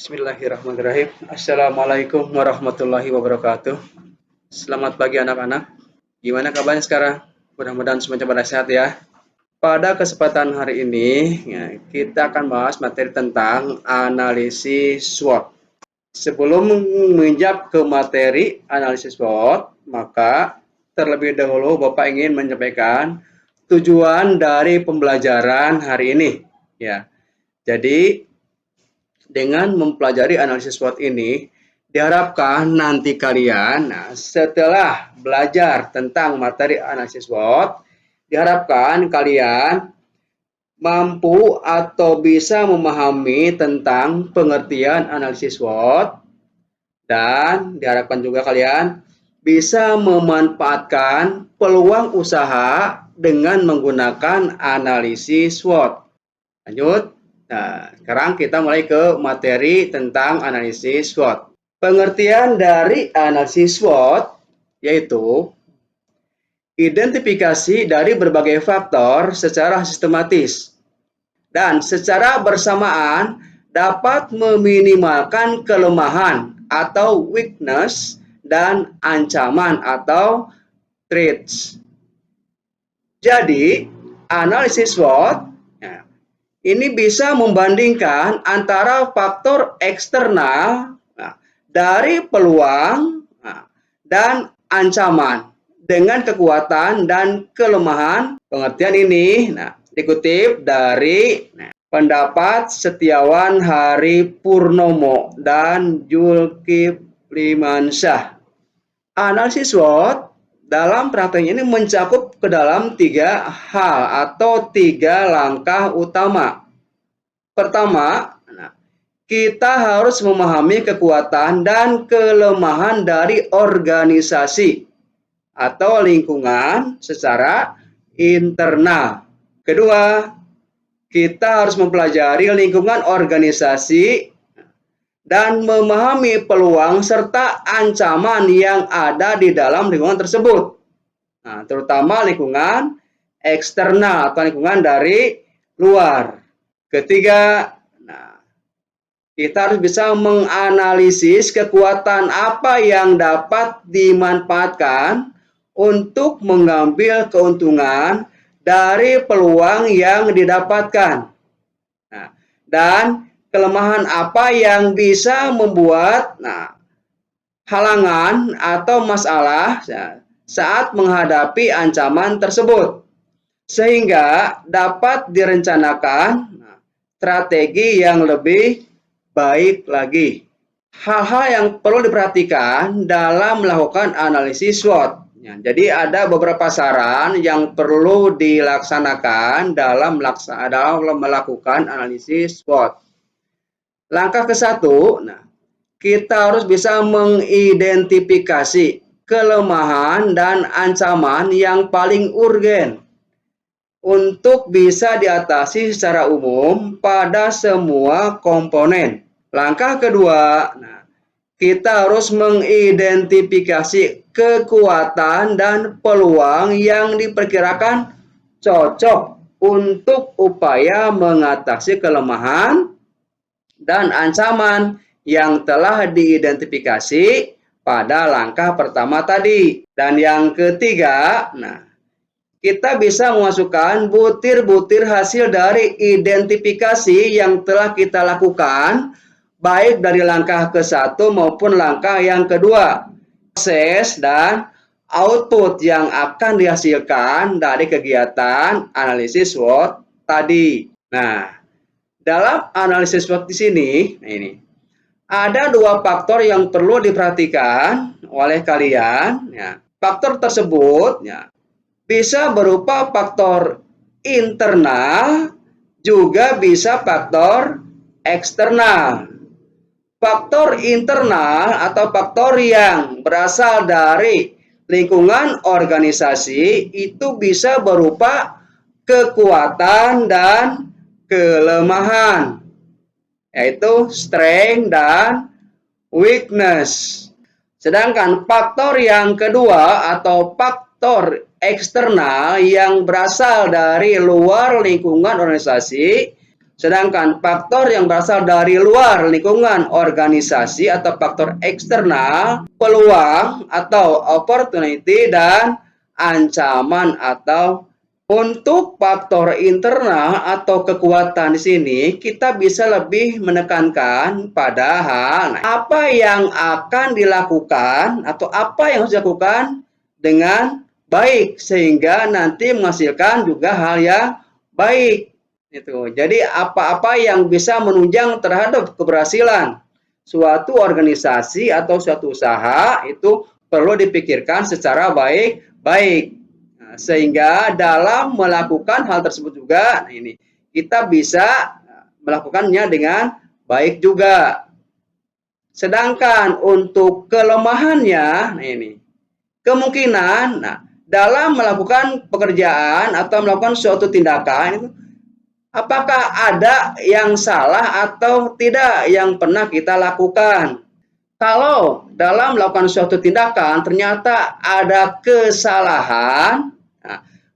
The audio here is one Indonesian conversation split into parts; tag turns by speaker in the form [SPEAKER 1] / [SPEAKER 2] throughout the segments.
[SPEAKER 1] Bismillahirrahmanirrahim. Assalamualaikum warahmatullahi wabarakatuh. Selamat pagi anak-anak. Gimana kabarnya sekarang? Mudah-mudahan semuanya pada sehat ya. Pada kesempatan hari ini, kita akan bahas materi tentang analisis SWOT. Sebelum menginjak ke materi analisis SWOT, maka terlebih dahulu Bapak ingin menyampaikan tujuan dari pembelajaran hari ini. Ya, jadi dengan mempelajari analisis SWOT ini, diharapkan nanti kalian, setelah belajar tentang materi analisis SWOT, diharapkan kalian mampu atau bisa memahami tentang pengertian analisis SWOT, dan diharapkan juga kalian bisa memanfaatkan peluang usaha dengan menggunakan analisis SWOT. Lanjut. Nah, sekarang kita mulai ke materi tentang analisis SWOT. Pengertian dari analisis SWOT yaitu identifikasi dari berbagai faktor secara sistematis dan secara bersamaan dapat meminimalkan kelemahan atau weakness dan ancaman atau threats. Jadi, analisis SWOT ini bisa membandingkan antara faktor eksternal dari peluang dan ancaman dengan kekuatan dan kelemahan. Pengertian ini dikutip dari pendapat Setiawan Haripurnomo dan Zulkiflimansyah. Analisis SWOT dalam prakteknya ini mencakup ke dalam 3 hal atau 3 langkah utama. Pertama, kita harus memahami kekuatan dan kelemahan dari organisasi atau lingkungan secara internal. Kedua, kita harus mempelajari lingkungan organisasi dan memahami peluang serta ancaman yang ada di dalam lingkungan tersebut. Terutama lingkungan eksternal atau lingkungan dari luar. Ketiga, kita harus bisa menganalisis kekuatan apa yang dapat dimanfaatkan untuk mengambil keuntungan dari peluang yang didapatkan. Dan kelemahan apa yang bisa membuat halangan atau masalah saat menghadapi ancaman tersebut, sehingga dapat direncanakan strategi yang lebih baik lagi. Hal-hal yang perlu diperhatikan dalam melakukan analisis SWOT. Jadi ada beberapa saran yang perlu dilaksanakan dalam melakukan analisis SWOT. Langkah ke-1, kita harus bisa mengidentifikasi kelemahan dan ancaman yang paling urgen untuk bisa diatasi secara umum pada semua komponen. Langkah kedua, kita harus mengidentifikasi kekuatan dan peluang yang diperkirakan cocok untuk upaya mengatasi kelemahan dan ancaman yang telah diidentifikasi pada langkah pertama tadi. Dan yang ketiga, kita bisa memasukkan butir-butir hasil dari identifikasi yang telah kita lakukan, baik dari langkah ke-1 maupun langkah yang kedua. Proses dan output yang akan dihasilkan dari kegiatan analisis SWOT tadi. Dalam analisis SWOT di sini, ada 2 faktor yang perlu diperhatikan oleh kalian. Faktor tersebut bisa berupa faktor internal, juga bisa faktor eksternal. Faktor internal atau faktor yang berasal dari lingkungan organisasi itu bisa berupa kekuatan dan kelemahan, yaitu strength dan weakness. Sedangkan faktor yang kedua atau faktor eksternal yang berasal dari luar lingkungan organisasi Sedangkan faktor yang berasal dari luar lingkungan organisasi atau faktor eksternal, peluang atau opportunity dan ancaman atau untuk faktor internal atau kekuatan di sini kita bisa lebih menekankan pada hal apa yang akan dilakukan atau apa yang harus dilakukan dengan baik sehingga nanti menghasilkan juga hal yang baik. Itu. Jadi apa-apa yang bisa menunjang terhadap keberhasilan suatu organisasi atau suatu usaha itu perlu dipikirkan secara baik-baik. Nah, sehingga dalam melakukan hal tersebut juga ini kita bisa melakukannya dengan baik juga. Sedangkan untuk kelemahannya ini kemungkinan dalam melakukan pekerjaan atau melakukan suatu tindakan itu apakah ada yang salah atau tidak yang pernah kita lakukan? Kalau dalam melakukan suatu tindakan ternyata ada kesalahan,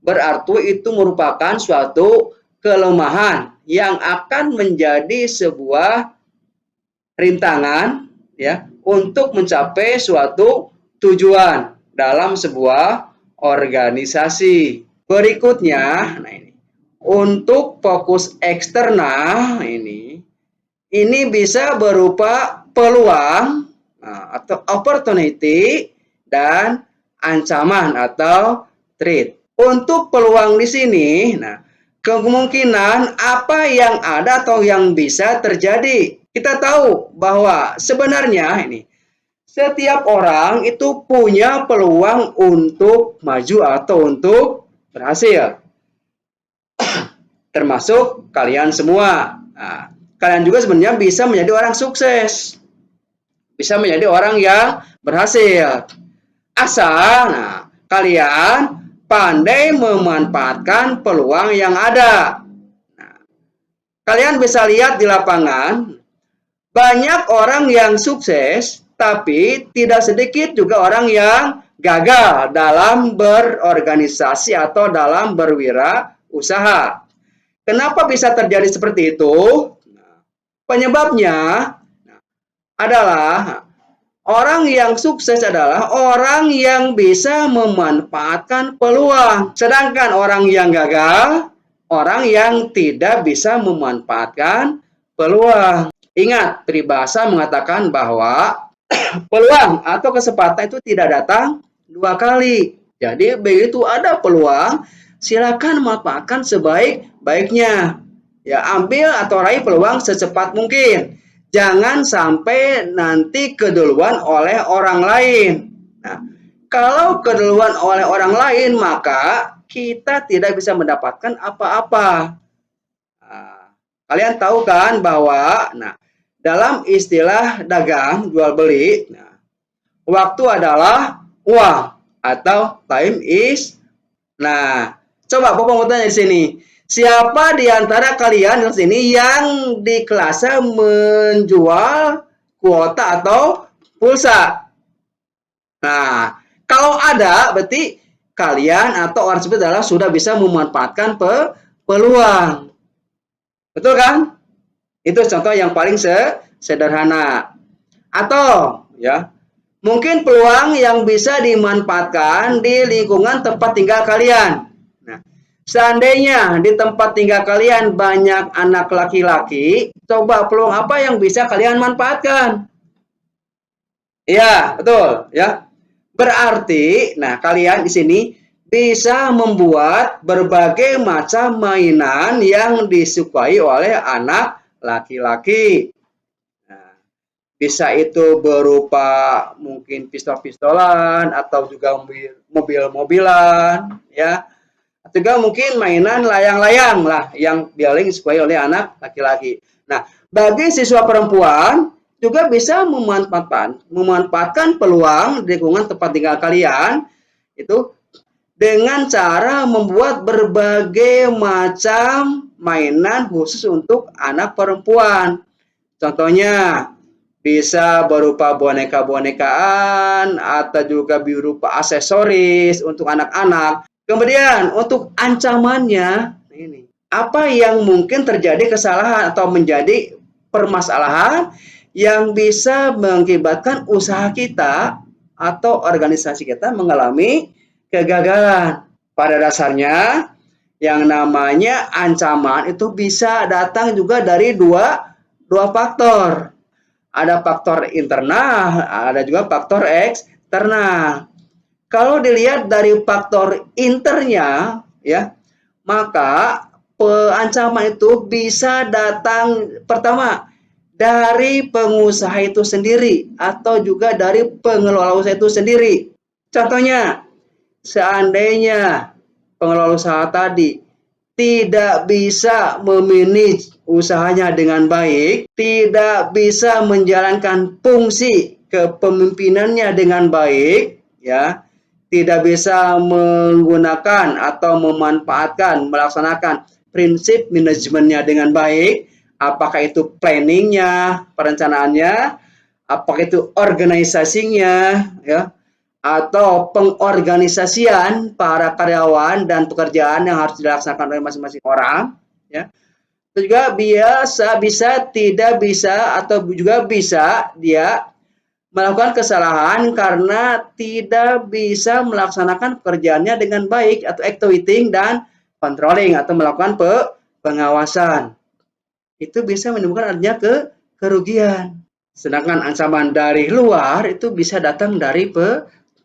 [SPEAKER 1] berarti itu merupakan suatu kelemahan yang akan menjadi sebuah rintangan ya untuk mencapai suatu tujuan dalam sebuah organisasi. Berikutnya, untuk fokus eksternal ini bisa berupa peluang atau opportunity dan ancaman atau threat. Untuk peluang di sini, kemungkinan apa yang ada atau yang bisa terjadi. Kita tahu bahwa sebenarnya setiap orang itu punya peluang untuk maju atau untuk berhasil. Termasuk kalian semua. Nah, kalian juga sebenarnya bisa menjadi orang sukses. Bisa menjadi orang yang berhasil. Asal kalian pandai memanfaatkan peluang yang ada. Nah, kalian bisa lihat di lapangan, banyak orang yang sukses, tapi tidak sedikit juga orang yang gagal dalam berorganisasi atau dalam berwirausaha. Kenapa bisa terjadi seperti itu? Penyebabnya adalah orang yang sukses adalah orang yang bisa memanfaatkan peluang. Sedangkan orang yang gagal, orang yang tidak bisa memanfaatkan peluang. Ingat, peribahasa mengatakan bahwa peluang atau kesempatan itu tidak datang dua kali. Jadi begitu ada peluang, silakan manfaatkan sebaik-baiknya. Ya, ambil atau raih peluang secepat mungkin. Jangan sampai nanti keduluan oleh orang lain. Nah, kalau keduluan oleh orang lain, maka kita tidak bisa mendapatkan apa-apa. Kalian tahu kan bahwa dalam istilah dagang jual beli, waktu adalah uang atau time is. Coba Bapak mau tanya di sini, siapa di antara kalian di sini yang di kelasnya menjual kuota atau pulsa? Nah, kalau ada, berarti kalian atau orang tersebut adalah sudah bisa memanfaatkan peluang. Betul kan? Itu contoh yang paling sederhana. Atau ya, mungkin peluang yang bisa dimanfaatkan di lingkungan tempat tinggal kalian. Seandainya di tempat tinggal kalian banyak anak laki-laki, coba peluang apa yang bisa kalian manfaatkan? Ya, betul, ya. Berarti, kalian di sini bisa membuat berbagai macam mainan yang disukai oleh anak laki-laki. Bisa itu berupa mungkin pistol-pistolan atau juga mobil-mobilan, ya. Atau juga mungkin mainan layang-layang lah yang paling disukai oleh anak laki-laki. Nah, bagi siswa perempuan juga bisa memanfaatkan peluang di lingkungan tempat tinggal kalian itu dengan cara membuat berbagai macam mainan khusus untuk anak perempuan. Contohnya bisa berupa boneka-bonekaan atau juga berupa aksesoris untuk anak-anak. Kemudian untuk ancamannya apa yang mungkin terjadi kesalahan atau menjadi permasalahan yang bisa mengakibatkan usaha kita atau organisasi kita mengalami kegagalan. Pada dasarnya, yang namanya ancaman itu bisa datang juga dari dua faktor. Ada faktor internal, ada juga faktor eksternal. Kalau dilihat dari faktor internya, ya, maka ancaman itu bisa datang pertama dari pengusaha itu sendiri atau juga dari pengelola usaha itu sendiri. Contohnya, seandainya pengelola usaha tadi tidak bisa memanage usahanya dengan baik, tidak bisa menjalankan fungsi kepemimpinannya dengan baik, ya, tidak bisa menggunakan atau memanfaatkan, melaksanakan prinsip manajemennya dengan baik, apakah itu planningnya, perencanaannya, apakah itu organisasinya, ya, atau pengorganisasian para karyawan dan pekerjaan yang harus dilaksanakan oleh masing-masing orang, ya. Itu juga tidak bisa atau juga bisa dia melakukan kesalahan karena tidak bisa melaksanakan pekerjaannya dengan baik atau activating dan controlling atau melakukan pengawasan. Itu bisa menimbulkan adanya kerugian. Sedangkan ancaman dari luar itu bisa datang dari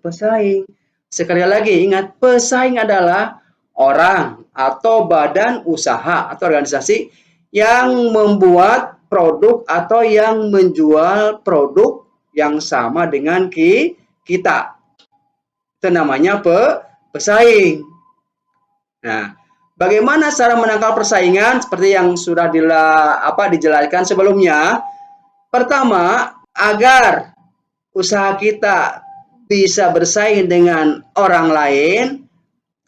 [SPEAKER 1] pesaing. Sekali lagi ingat, pesaing adalah orang atau badan usaha atau organisasi yang membuat produk atau yang menjual produk yang sama dengan kita. Itu namanya pesaing. Nah, bagaimana cara menangkal persaingan seperti yang sudah dijelaskan sebelumnya? Pertama, agar usaha kita bisa bersaing dengan orang lain,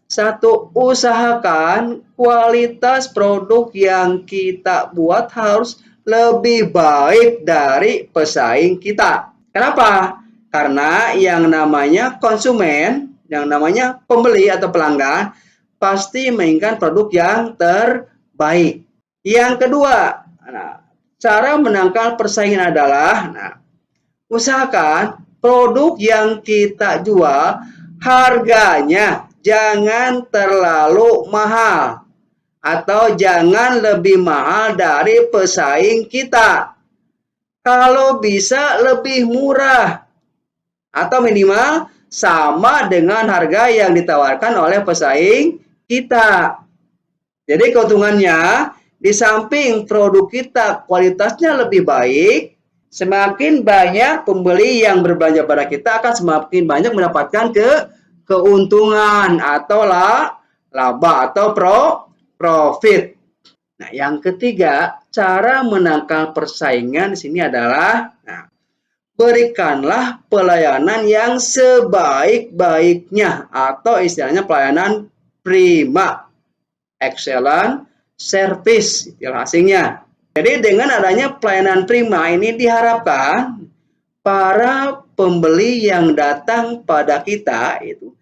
[SPEAKER 1] satu, usahakan kualitas produk yang kita buat harus lebih baik dari pesaing kita. Kenapa? Karena yang namanya konsumen, yang namanya pembeli atau pelanggan, pasti menginginkan produk yang terbaik. Yang kedua, cara menangkal persaingan adalah, usahakan produk yang kita jual harganya jangan terlalu mahal atau jangan lebih mahal dari pesaing kita. Kalau bisa lebih murah atau minimal sama dengan harga yang ditawarkan oleh pesaing kita. Jadi keuntungannya, di samping produk kita kualitasnya lebih baik, semakin banyak pembeli yang berbelanja pada kita akan semakin banyak mendapatkan keuntungan atau laba atau profit. Nah, yang ketiga, cara menangkal persaingan di sini adalah, berikanlah pelayanan yang sebaik-baiknya atau istilahnya pelayanan prima, excellent service, istilah asingnya. Jadi dengan adanya pelayanan prima ini diharapkan para pembeli yang datang pada kita itu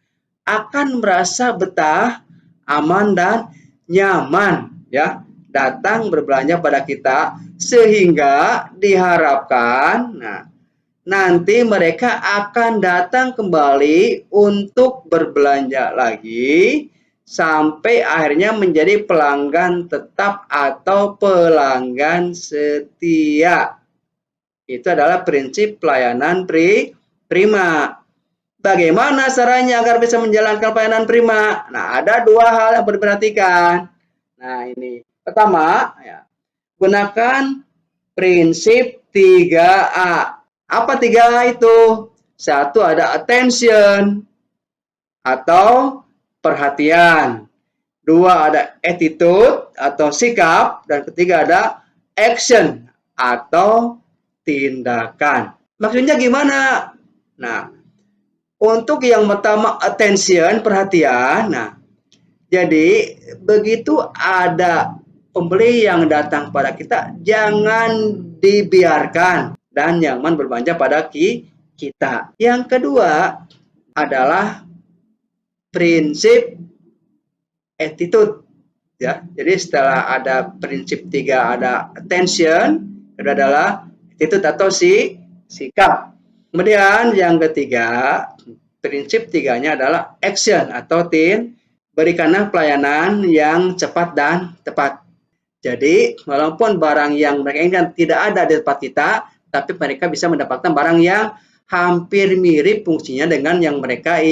[SPEAKER 1] akan merasa betah, aman dan nyaman, ya, datang berbelanja pada kita, sehingga diharapkan nanti mereka akan datang kembali untuk berbelanja lagi sampai akhirnya menjadi pelanggan tetap atau pelanggan setia. Itu adalah prinsip pelayanan prima. Bagaimana caranya agar bisa menjalankan pelayanan prima? Nah, ada dua hal yang perlu diperhatikan. Nah, ini. Pertama, ya, gunakan prinsip 3A. Apa 3A itu? Satu, ada attention atau perhatian. Dua, ada attitude atau sikap. Dan ketiga, ada action atau tindakan. Maksudnya gimana? Nah, untuk yang pertama attention, perhatian. Nah, jadi begitu ada pembeli yang datang pada kita, jangan dibiarkan dan nyaman berbelanja pada kita. Yang kedua adalah prinsip attitude. Ya, jadi setelah ada prinsip 3 ada attention, itu adalah attitude atau sikap. Kemudian yang ketiga, prinsip 3-nya adalah action atau berikanlah pelayanan yang cepat dan tepat. Jadi, walaupun barang yang mereka inginkan tidak ada di tempat kita, tapi mereka bisa mendapatkan barang yang hampir mirip fungsinya dengan yang mereka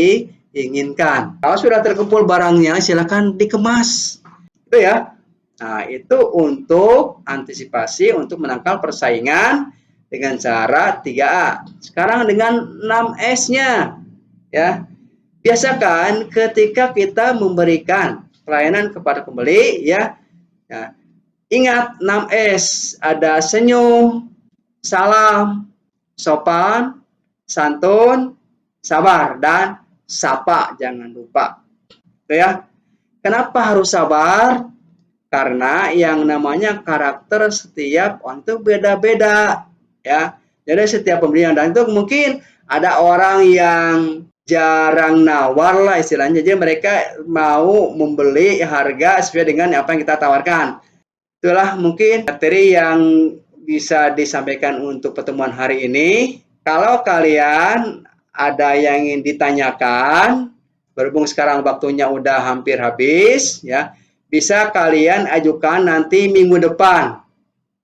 [SPEAKER 1] inginkan. Kalau sudah terkumpul barangnya, silakan dikemas. Itu ya. Nah, itu untuk antisipasi untuk menangkal persaingan dengan cara 3A. Sekarang dengan 6S-nya. Ya. Biasakan ketika kita memberikan pelayanan kepada pembeli, ya ingat 6S, ada senyum, salam, sopan, santun, sabar, dan sapa, jangan lupa. Itu ya. Kenapa harus sabar? Karena yang namanya karakter setiap orang itu beda-beda, ya. Jadi setiap pembeli yang datang itu mungkin ada orang yang jarang nawar lah istilahnya. Jadi mereka mau membeli harga sesuai dengan apa yang kita tawarkan. Itulah mungkin materi yang bisa disampaikan untuk pertemuan hari ini. Kalau kalian ada yang ingin ditanyakan, berhubung sekarang waktunya udah hampir habis, ya, bisa kalian ajukan nanti minggu depan,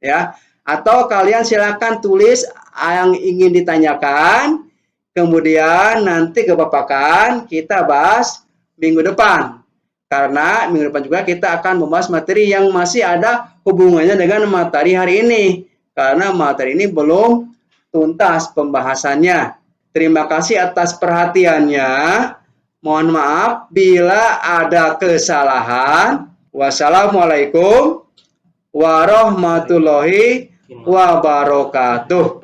[SPEAKER 1] ya. Atau kalian silakan tulis yang ingin ditanyakan, kemudian nanti kebapakan kita bahas minggu depan. Karena minggu depan juga kita akan membahas materi yang masih ada hubungannya dengan materi hari ini. Karena materi ini belum tuntas pembahasannya. Terima kasih atas perhatiannya. Mohon maaf bila ada kesalahan. Wassalamualaikum warahmatullahi wabarakatuh.